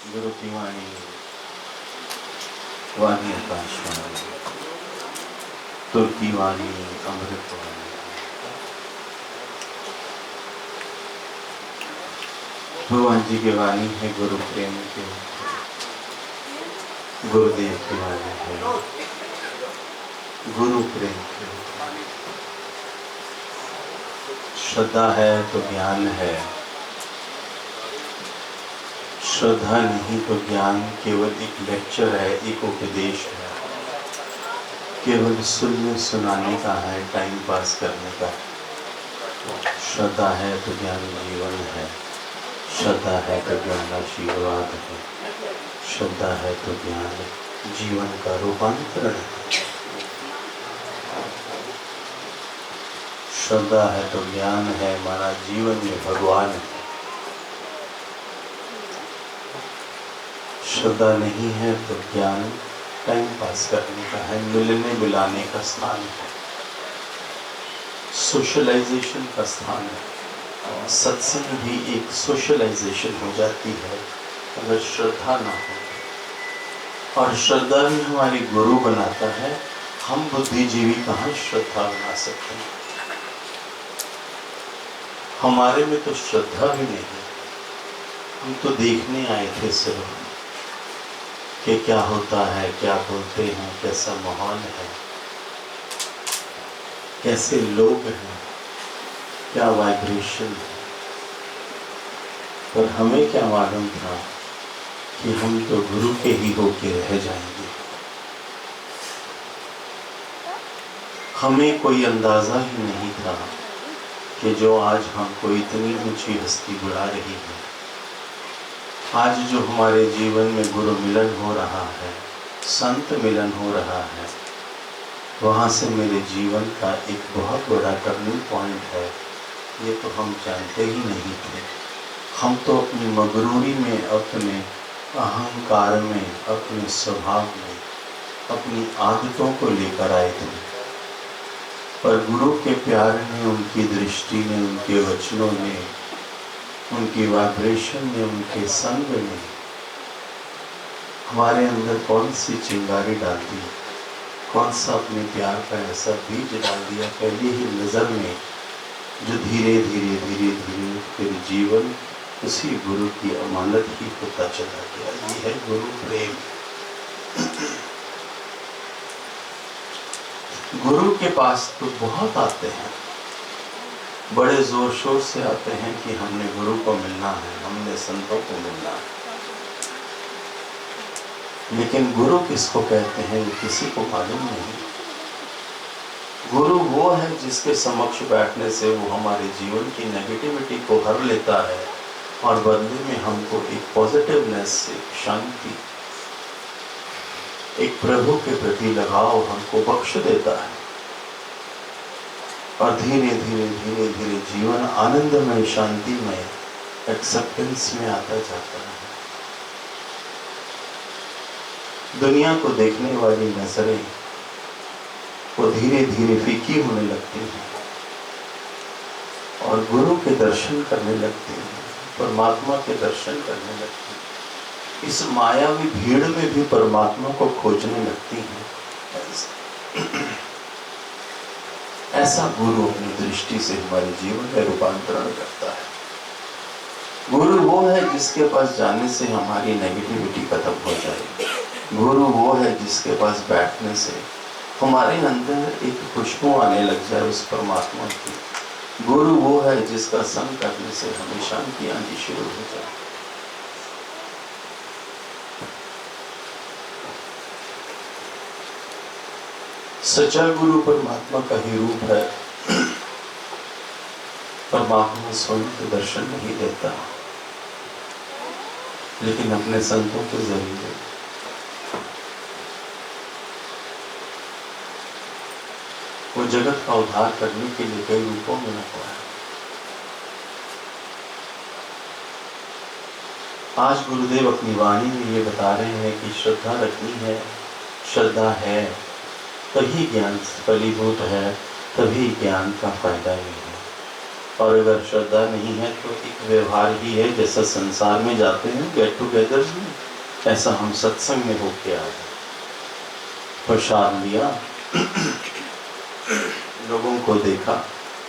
गुरु की वाणी, वाणी आकाशवाणी, तुर की वाणी अमृत वाणी। भगवान जी की वाणी है गुरु प्रेम के, गुरुदेव की वाणी है गुरु प्रेम के। श्रद्धा है तो ज्ञान है, श्रद्धा नहीं तो ज्ञान केवल एक लेक्चर है, एक उपदेश है, केवल सुनने सुनाने का है, टाइम पास करने का। श्रद्धा है तो ज्ञान जीवन है, श्रद्धा है तो ज्ञान आशीर्वाद है, श्रद्धा है तो ज्ञान जीवन का रूपांतरण है। श्रद्धा है तो ज्ञान है, हमारा जीवन में भगवान है। श्रद्धा नहीं है तो ज्ञान टाइम पास करने का है, मिलने मिलाने का स्थान है, सोशलाइजेशन का स्थान है। सत्संग भी एक सोशलाइजेशन हो जाती है अगर श्रद्धा ना हो, और श्रद्धा भी हमारी गुरु बनाता है। हम बुद्धिजीवी कहाँ श्रद्धा बना सकते हैं? हमारे में तो श्रद्धा भी नहीं। हम तो देखने आए थे सिर्फ कि क्या होता है, क्या बोलते हैं, कैसा माहौल है, कैसे लोग हैं, क्या वाइब्रेशन है। पर हमें क्या मालूम था कि हम तो गुरु के ही होके रह जाएंगे। हमें कोई अंदाजा ही नहीं था कि जो आज हमको इतनी ऊंची हस्ती बुला रही है, आज जो हमारे जीवन में गुरु मिलन हो रहा है, संत मिलन हो रहा है, वहाँ से मेरे जीवन का एक बहुत बड़ा टर्निंग पॉइंट है। ये तो हम जानते ही नहीं थे। हम तो अपनी मगरूरी में, अपने अहंकार में, अपने स्वभाव में, अपनी आदतों को लेकर आए थे। पर गुरु के प्यार ने, उनकी दृष्टि ने, उनके वचनों ने, उनकी वाइब्रेशन ने, उनके संग ने हमारे अंदर कौन सी चिंगारी डाल दी, कौन सा अपने प्यार का ऐसा बीज डाल दिया पहली ही नज़र में, जो धीरे धीरे धीरे धीरे फिर जीवन उसी गुरु की अमानत ही होता चला गया। ये है गुरु प्रेम। गुरु के पास तो बहुत आते हैं, बड़े जोर शोर से आते हैं कि हमने गुरु को मिलना है, हमने संतों को मिलना है। लेकिन गुरु किसको कहते हैं ये किसी को मालूम नहीं। गुरु वो है जिसके समक्ष बैठने से वो हमारे जीवन की नेगेटिविटी को हर लेता है और बदले में हमको एक पॉजिटिवनेस, एक शांति, एक प्रभु के प्रति लगाव हमको बख्श देता है। और धीरे धीरे धीरे धीरे जीवन आनंदमय, शांतिमय, एक्सेप्टेंस में आता जाता है। दुनिया को देखने वाली नजरें वो धीरे धीरे फीकी होने लगती हैं और गुरु के दर्शन करने लगती हैं, परमात्मा के दर्शन करने लगती हैं। इस मायावी भीड़ में भी परमात्मा को खोजने लगती हैं। ऐसा गुरु अपनी दृष्टि से हमारे जीवन में रूपांतरण करता है। गुरु वो है जिसके पास जाने से हमारी नेगेटिविटी खत्म हो जाए। गुरु वो है जिसके पास बैठने से हमारे अंदर एक खुशबू आने लग जाए उस परमात्मा की। गुरु वो है जिसका संग करने से हमें शांति आनी शुरू हो जाए। सच्चा गुरु परमात्मा का ही रूप है। परमात्मा स्वयं तो दर्शन नहीं देता, लेकिन अपने संतों के जरिए वो जगत का उद्धार करने के लिए कई रूपों में आता है। आज गुरुदेव अपनी वाणी में ये बता रहे हैं कि श्रद्धा रखनी है, श्रद्धा है तभी ज्ञान फलीभूत है, तभी ज्ञान का फायदा भी है। और अगर श्रद्धा नहीं है तो एक व्यवहार ही है, जैसा संसार में जाते हैं गेट टुगेदर में, ऐसा हम सत्संग में होके आ गए। प्रसाद लिया, लोगों को देखा,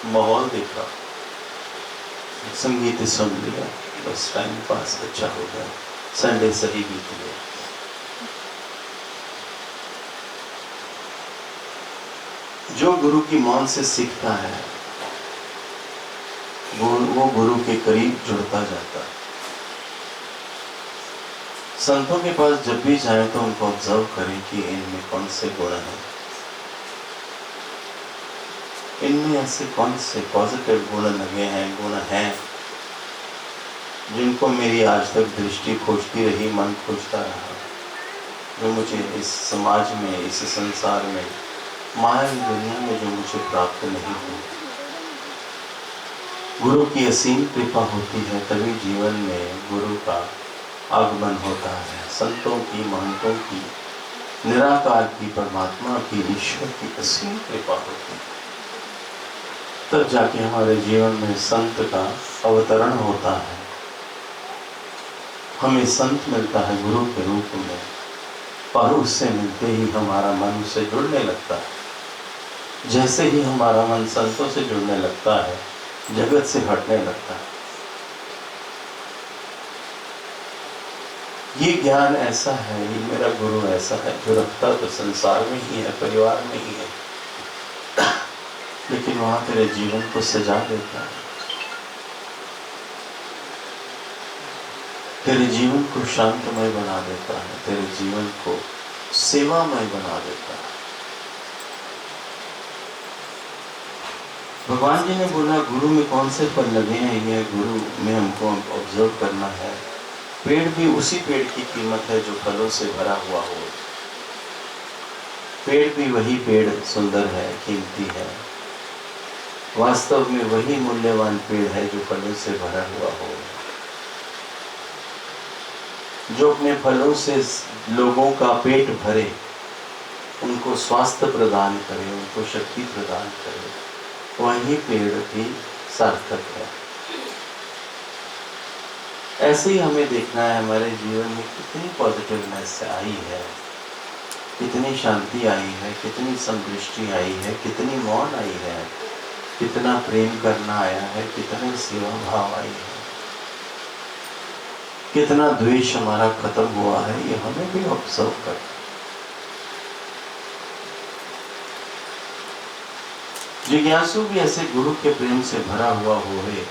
माहौल देखा, संगीत सुन लिया, बस टाइम पास अच्छा हो गया, संडे सही बीत गया। जो गुरु की मौन से सीखता है वो गुरु के करीब जुड़ता जाता है। संतों के पास जब भी जाए तो उनको ऑब्जर्व करें कि इनमें कौन से गुण हैं, इनमें ऐसे कौन से पॉजिटिव गुण लगे हैं, गुण हैं जिनको मेरी आज तक दृष्टि खोजती रही, मन खोजता रहा, जो मुझे इस समाज में, इस संसार में, माया की दुनिया में जो मुझे प्राप्त नहीं हुई। गुरु की असीम कृपा होती है तभी जीवन में गुरु का आगमन होता है। संतों की, महंतों की, निराकार की, परमात्मा की, ईश्वर की असीम कृपा होती है, तब जाके हमारे जीवन में संत का अवतरण होता है। हमें संत मिलता है गुरु के रूप में, और उससे मिलते ही हमारा मन उससे जुड़ने लगता है। जैसे ही हमारा मन संतों से जुड़ने लगता है, जगत से हटने लगता है। ये ज्ञान ऐसा है, ये मेरा गुरु ऐसा है जो रखता तो संसार में ही है, परिवार में ही है, लेकिन वहां तेरे जीवन को सजा देता है, तेरे जीवन को शांतमय बना देता है, तेरे जीवन को सेवामय बना देता है। भगवान जी ने बोला गुरु में कौन से फल लगे हैं, ये गुरु में हमको ऑब्जर्व करना है। पेड़ भी उसी पेड़ की कीमत है जो फलों से भरा हुआ हो। पेड़ भी वही पेड़ सुंदर है, कीमती है, वास्तव में वही मूल्यवान पेड़ है जो फलों से भरा हुआ हो, जो अपने फलों से लोगों का पेट भरे, उनको स्वास्थ्य प्रदान करे, उनको शक्ति प्रदान करे, वही पेड़ भी सार्थक है। ऐसे ही हमें देखना है हमारे जीवन में कितनी पॉजिटिवनेस आई है, कितनी शांति आई है, कितनी संतुष्टि आई है, कितनी मौन आई है, कितना प्रेम करना आया है, कितना सेवा भाव आई है, कितना द्वेष हमारा खत्म हुआ है, ये हमें भी ऑब्जर्व कर। जिज्ञासु भी ऐसे गुरु के प्रेम से भरा हुआ होवे,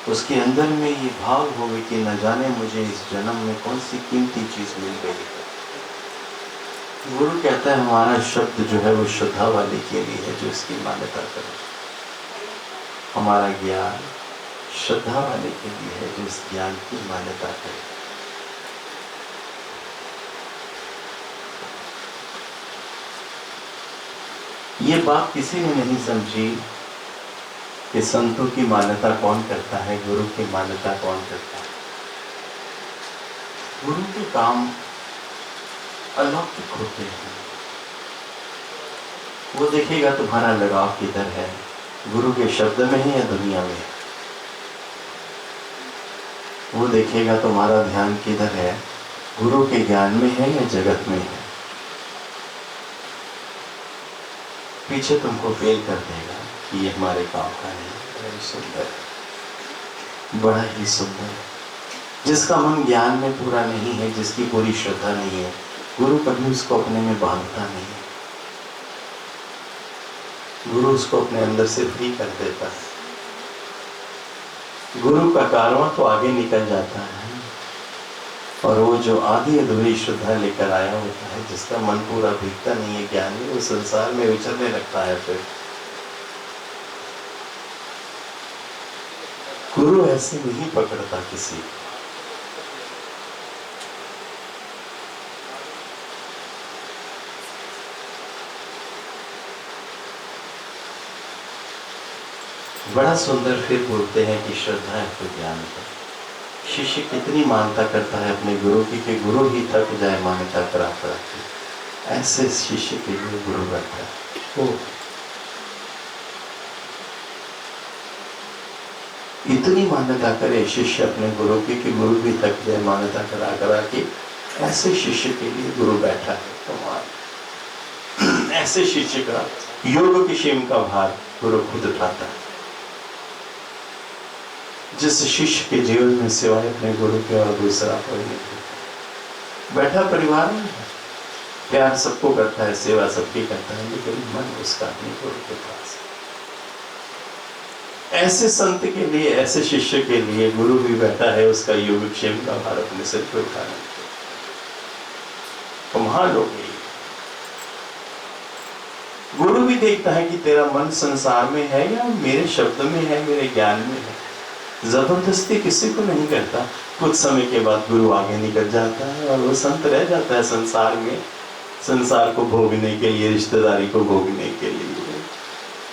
उसके अंदर में ये भाव होवे कि न जाने मुझे इस जन्म में कौन सी कीमती चीज मिल गई है। गुरु कहता है हमारा शब्द जो है वो श्रद्धा वाले के लिए है, जो इसकी मान्यता करे। हमारा ज्ञान श्रद्धा वाले के लिए है, जो इस ज्ञान की मान्यता करे। ये बात किसी ने नहीं समझी कि संतों की मान्यता कौन करता है, गुरु की मान्यता कौन करता है। गुरु के काम अलौकिक होते हैं। वो देखेगा तुम्हारा लगाव किधर है, गुरु के शब्द में ही या दुनिया में। वो देखेगा तुम्हारा ध्यान किधर है, गुरु के ज्ञान में है या जगत में है। पीछे तुमको फेल कर देगा कि ये हमारे काम का नहीं। बड़ा सुंदर है, बड़ा ही सुंदर है। जिसका मन ज्ञान में पूरा नहीं है, जिसकी पूरी श्रद्धा नहीं है, गुरु कभी उसको अपने में बांधता नहीं है। गुरु उसको अपने अंदर से फ्री कर देता है। गुरु का कारवां तो आगे निकल जाता है, और वो जो आधी अधूरी श्रद्धा लेकर आया होता है, जिसका मन पूरा भीगता नहीं है ज्ञानी, वो संसार में विचरने लगता है। फिर गुरु ऐसे नहीं पकड़ता किसी को। बड़ा सुंदर फिर बोलते हैं कि श्रद्धा है तो ज्ञान है। शिष्य कितनी मान्यता करता है अपने गुरु की कि गुरु ही थक जाए मान्यता करा करा के। ऐसे शिष्य के लिए गुरु बैठा है। इतनी मान्यता करे शिष्य अपने गुरु की कि गुरु भी थक जाए मान्यता करा करा के। ऐसे शिष्य के लिए गुरु बैठा है। कमाल। ऐसे शिष्य का योग की क्षेम का भार गुरु खुद उठाता है। जिस शिष्य के जीवन में सिवाय अपने गुरु के और दूसरा कोई नहीं। बैठा परिवार में प्यार सबको करता है, सेवा सबकी करता है, लेकिन मन उसका अपने गुरु के पास। ऐसे संत के लिए, ऐसे शिष्य के लिए गुरु भी बैठा है उसका योगक्षेम का भार अपने सिर पर उठाने के। कमाल हो गई। गुरु भी देखता है कि तेरा मन संसार में है या मेरे शब्द में है, मेरे ज्ञान में है। जबरदस्ती किसी को नहीं करता। कुछ समय के बाद गुरु आगे निकल जाता है और वो संत रह जाता है संसार में, संसार को भोगने के लिए, रिश्तेदारी को भोगने के लिए।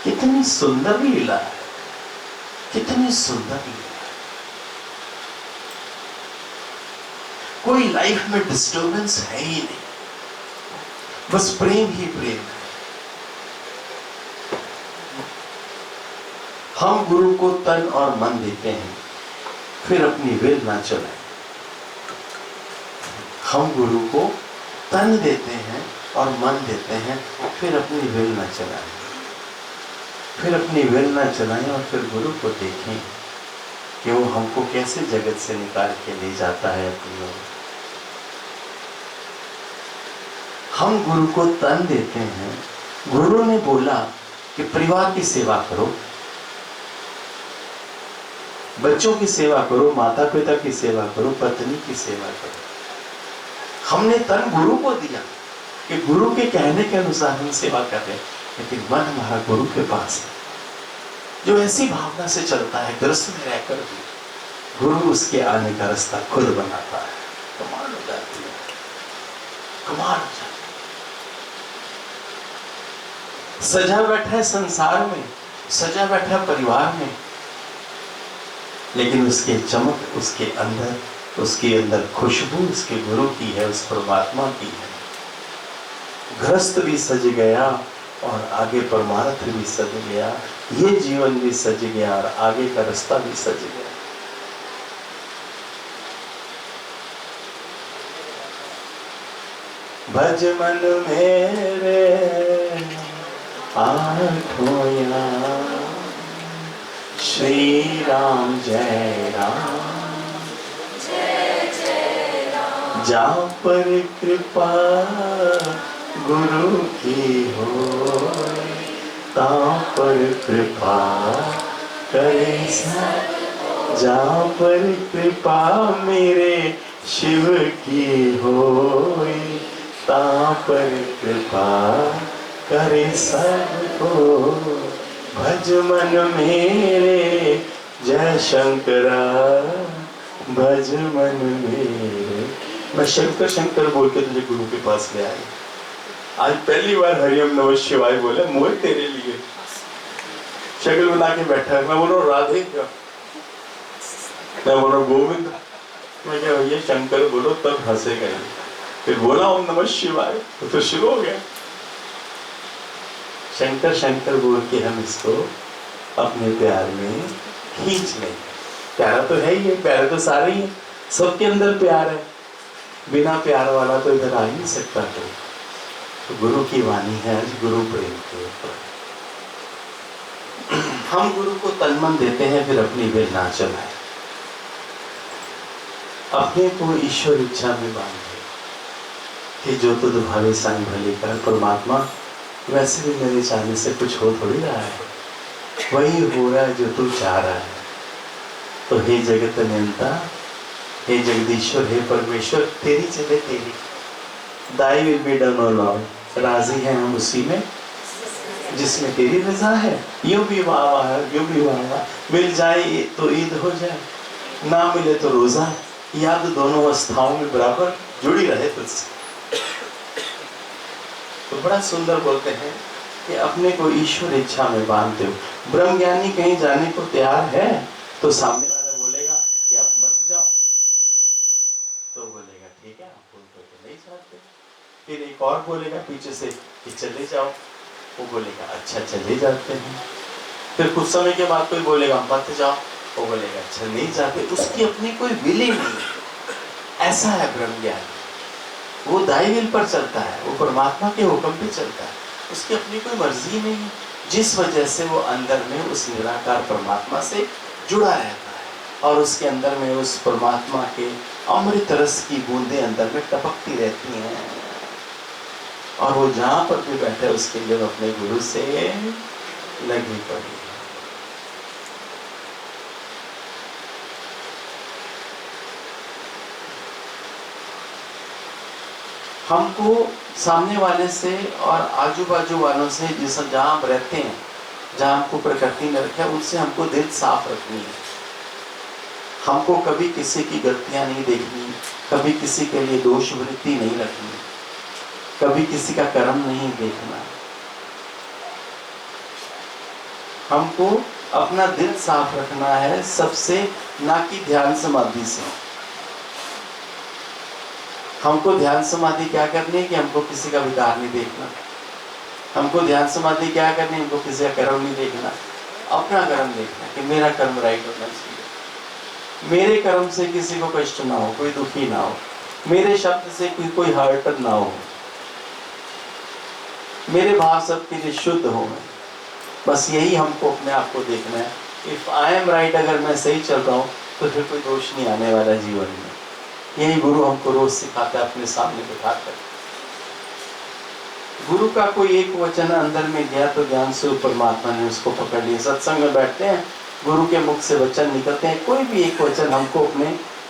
कितनी सुंदर लीला है, कितनी सुंदर लीला। कोई लाइफ में डिस्टर्बेंस है ही नहीं, बस प्रेम ही प्रेम है। हम गुरु को तन और मन देते हैं, फिर अपनी विल ना चलाएं। हम गुरु को तन देते हैं और मन देते हैं, फिर अपनी विल ना चलाएं। फिर अपनी विल ना चलाएं और फिर गुरु को देखें कि वो हमको कैसे जगत से निकाल के ले जाता है अपनी ओर। हम गुरु को तन देते हैं। गुरु ने बोला कि परिवार की सेवा करो, बच्चों की सेवा करो, माता पिता की सेवा करो, पत्नी की सेवा करो। हमने तन गुरु को दिया कि गुरु के कहने के अनुसार हम सेवा कर रहे हैं, लेकिन मन हमारा गुरु के पास है, जो ऐसी भावना से चलता है ग्रस्त में रहकर भी गुरु उसके आने का रास्ता खुद बनाता है। कमाल हो जाती है, कमाल हो जाती है। सजा बैठा है संसार में, सजा बैठा है परिवार में, लेकिन उसके चमक, उसके अंदर खुशबू उसके गुरु की है, उस परमात्मा की है। गृहस्थ भी सज गया और आगे परमार्थ भी सज गया, ये जीवन भी सज गया और आगे का रास्ता भी सज गया। भज मन मेरे आठों यार, श्री राम जय राम, जय जय राम। जा पर कृपा गुरु की हो, ता पर कृपा करे सब। जा पर कृपा मेरे शिव की हो, ता पर कृपा करे सबको। भज मन मेरे जय शंकरा, भज मन मेरे। मैं शंकर शंकर बोल के तुझे गुरु के पास ले आई। आज पहली बार हरिओम नमः शिवाय बोले मोह तेरे लिए। शक्ल बना के बैठा है। मैं बोल रहा हूँ राधे क्या, मैं बोल रहा हूँ गोविंद, मैं क्या भैया शंकर बोलो, तब हंसेगा। फिर बोला ओम नमः शिवाय तो शुरू हो गया। शंकर शंकर बोल के हम इसको अपने प्यार में खींच लें। प्यारा तो है ही है, प्यारे तो सारे ही है, सबके अंदर प्यार है। बिना प्यार वाला तो इधर आ ही नहीं सकता। तो गुरु की वाणी है आज गुरु प्रेम के ऊपर। हम गुरु को तन मन देते हैं, फिर अपनी विल ना चलाएं। अपने को ईश्वर इच्छा में बांधे कि जो तुझ भावे सांग भले कर। परमात्मा वैसे भी मेरे चाहने से कुछ हो थोड़ी रहा है, वही हो रहा है जो तू चाह रहा है। तो हे जगत नियंता, हे जगदीश्वर, हे परमेश्वर, तेरी चले तेरी। Thy will be done O Lord. राजी हैं हम उसी में जिसमें तेरी रजा है। यूं भी वाह वाह, यूं भी वाह वाह। मिल जाए तो ईद हो जाए, ना मिले तो रोजा। याद दोनों अवस्थाओं में बराबर जुड़ी रहे तुझसे। तो बड़ा सुंदर बोलते हैं कि अपने को ईश्वर इच्छा में बांधते हो। ब्रह्मज्ञानी कहीं जाने को तैयार है तो सामने वाला बोलेगा कि आप मत जाओ, तो बोलेगा ठीक है, आप उनको नहीं चाहते। फिर एक और बोलेगा पीछे से कि चले जाओ, वो बोलेगा अच्छा चले जाते हैं। फिर कुछ समय के बाद कोई बोलेगा मत जाओ, वो बोलेगा अच्छा नहीं जाते, उसकी अपनी कोई विल ही नहीं है। ऐसा है ब्रह्म ज्ञान, वो दाई विल पर चलता है, वो परमात्मा के हुक्म पे चलता है, उसकी अपनी कोई मर्जी नहीं है, जिस वजह से वो अंदर में उस निराकार परमात्मा से जुड़ा रहता है और उसके अंदर में उस परमात्मा के अमृत रस की बूंदें अंदर में टपकती रहती हैं और वो जहाँ पर भी बैठे उसके लिए अपने गुरु से लगी पड़ी। हमको सामने वाले से और आजू बाजू वालों से जिस जहाँ हम रहते हैं, जहाँ हमको प्रकृति ने रखा है, उनसे हमको दिल साफ रखनी है। हमको कभी किसी की गलतियाँ नहीं देखनी, कभी किसी के लिए दोष वृत्ति नहीं रखनी, कभी किसी का कर्म नहीं देखना। हमको अपना दिल साफ रखना है सबसे, ना कि ध्यान समाधि से। हमको ध्यान समाधि क्या करनी है कि हमको किसी का विकार नहीं देखना। हमको ध्यान समाधि क्या करनी है, हमको किसी का कर्म नहीं देखना, अपना कर्म देखना कि मेरा कर्म राइट होना चाहिए, मेरे कर्म से किसी को कष्ट ना हो, कोई दुखी ना हो, मेरे शब्द से कोई हर्ट ना हो, मेरे भाव सबके लिए शुद्ध हो। बस यही हमको अपने आप को देखना है। इफ आई एम राइट, अगर मैं सही चल रहा हूँ तो फिर कोई दोष नहीं आने वाला जीवन में। यही गुरु हमको रोज सिखाता है अपने सामने बिठाकर। गुरु का कोई एक वचन अंदर में गया तो ज्ञान से परमात्मा ने उसको पकड़ लिया। सत्संग में बैठते हैं, गुरु के मुख से वचन निकलते हैं, कोई भी एक वचन हमको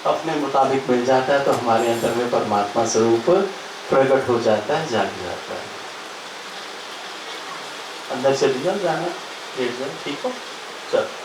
अपने मुताबिक मिल जाता है तो हमारे अंदर में परमात्मा स्वरूप प्रकट हो जाता है, जाग जाता है। अंदर चली जाओ, जाना लेट जाओ, ठीक हो, चलो।